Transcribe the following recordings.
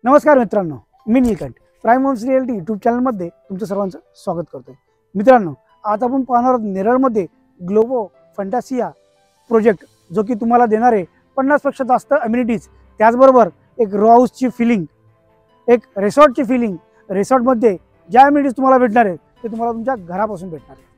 नमस्कार मित्रांनो, मी Neelkanth prime homes realty YouTube चॅनलमध्ये तुमचं सर्वांचं स्वागत करतोय। मित्रांनो, आज आपण पाहणार आहोत नेरळमध्ये ग्लोबो फंटासिया प्रोजेक्ट, जो की तुम्हाला देणार आहे 50पेक्षा जास्त अम्युनिटीज, त्याचबरोबर एक रो हाऊसची फिलिंग, एक रिसॉर्टची फिलिंग। रिसॉर्टमध्ये ज्या अम्युनिटीज तुम्हाला भेटणार आहेत ते तुम्हाला तुमच्या घरापासून भेटणार आहेत।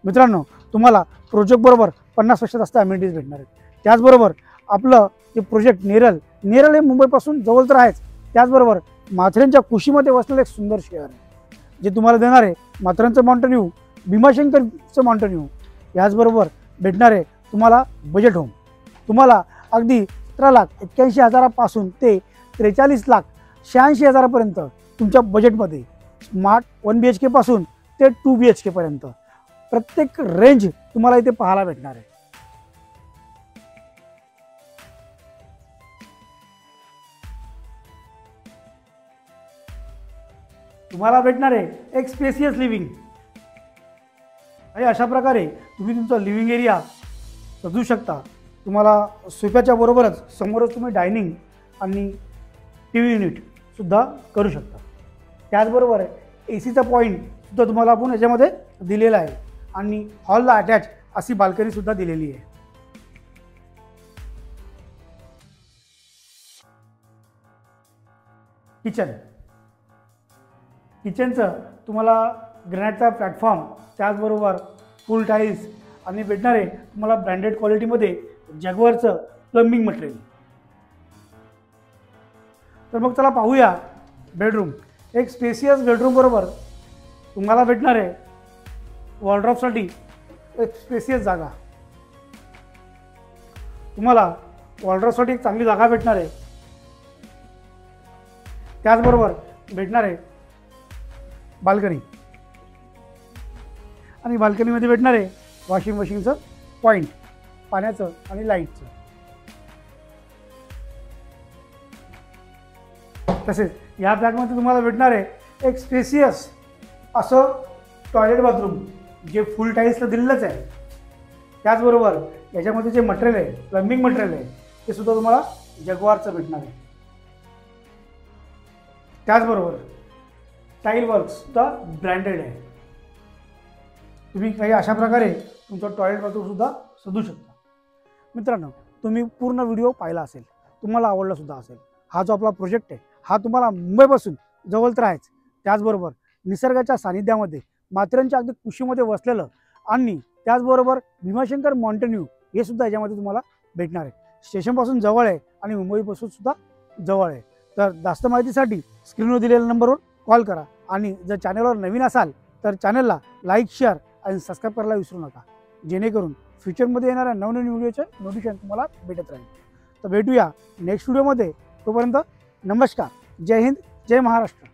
मित्रांनो, तुम्हाला प्रोजेक्ट बरोबर 50पेक्षा जास्त अम्युनिटीज भेटणार आहेत। त्याचबरोबर आपलं जे प्रोजेक्ट नेरळ हे मुंबईपासून जवळ तर आहेच, त्याचबरोबर माथेरानच्या कुशीमध्ये वसलेलं एक सुंदर शहर आहे, जे तुम्हाला देणार आहे माथेरानचं माउंटेन व्ह्यू, भीमाशंकरचं माउंटेन व्ह्यू, याचबरोबर भेटणार आहे तुम्हाला बजेट होम। तुम्हाला अगदी 17,81,000पासून ते 43,86,000पर्यंत तुमच्या बजेटमध्ये स्मार्ट 1 BHK पासून ते 2 BHK पर्यंत प्रत्येक रेंज तुम्हाला इथे पाहायला भेटणार आहे। तुम्हाला भेटणार आहे एक स्पेसियस लिव्हिंग आणि अशा प्रकारे तुम्ही तुमचा लिव्हिंग एरिया सजवू शकता। तुम्हाला सोफ्याच्या बरोबरच समोरच तुम्ही डायनिंग आणि टीव्ही युनिट सुद्धा करू शकता। त्याचबरोबर एसीचा पॉईंट सुद्धा तुम्हाला आपण याच्यामध्ये दिलेला आहे आणि हॉलला अटॅच अशी बाल्कनी सुद्धा दिलेली आहे। किचनचं तुम्हाला ग्रॅनाइटचा प्लॅटफॉर्म, त्याचबरोबर फुल टाईल्स आणि भेटणार आहे तुम्हाला ब्रँडेड क्वालिटीमध्ये जॅग्वारचं प्लंबिंग मटेरियल। तर मग चला पाहूया बेडरूम। एक स्पेसियस बेडरूम बरोबर तुम्हाला भेटणार आहे वॉर्डरोबसाठी एक स्पेसियस जागा। तुम्हाला वॉर्डरोबसाठी एक चांगली जागा भेटणार आहे। त्याचबरोबर भेटणार आहे बाल्कनी आणि बाल्कनीमध्ये भेटणार आहे वॉशिंग मशीनचं पॉईंट, पाण्याचं आणि लाईटचं। तसेच या फ्लॅटमध्ये तुम्हाला भेटणार आहे एक स्पेसियस असं टॉयलेट बाथरूम, जे फुल टाईल्सला दिलेलंच आहे। त्याचबरोबर याच्यामध्ये जे मटेरियल आहे, प्लंबिंग मटेरियल आहे, ते सुद्धा तुम्हाला जॅग्वारचं भेटणार आहे। त्याचबरोबर टाईल वर्कसुद्धा ब्रँडेड आहे। तुम्ही काही अशा प्रकारे तुमचा टॉयलेट बाथरूमसुद्धा सजवू शकता। मित्रांनो, तुम्ही पूर्ण व्हिडिओ पाहिला असेल, तुम्हाला आवडला सुद्धा असेल। हा जो आपला प्रोजेक्ट आहे हा तुम्हाला मुंबईपासून जवळ तर आहेच, त्याचबरोबर निसर्गाच्या सानिध्यामध्ये माथेरानच्या अगदी कुशीमध्ये वसलेलं आणि त्याचबरोबर भीमाशंकर माउंटेन व्ह्यू हे सुद्धा याच्यामध्ये तुम्हाला भेटणार आहे। स्टेशनपासून जवळ आहे आणि मुंबईपासून सुद्धा जवळ आहे। तर जास्त माहितीसाठी स्क्रीनवर दिलेल्या नंबरवर कॉल करा आणि जर चॅनलवर नवीन असाल तर चॅनलला लाईक, शेअर आणि सबस्क्राईब करायला विसरू नका, जेणेकरून फ्युचरमध्ये येणाऱ्या नवनवीन व्हिडिओचे नोटिफिकेशन तुम्हाला भेटत राहील। तर भेटूया नेक्स्ट व्हिडिओमध्ये। तोपर्यंत नमस्कार, जय हिंद, जय महाराष्ट्र।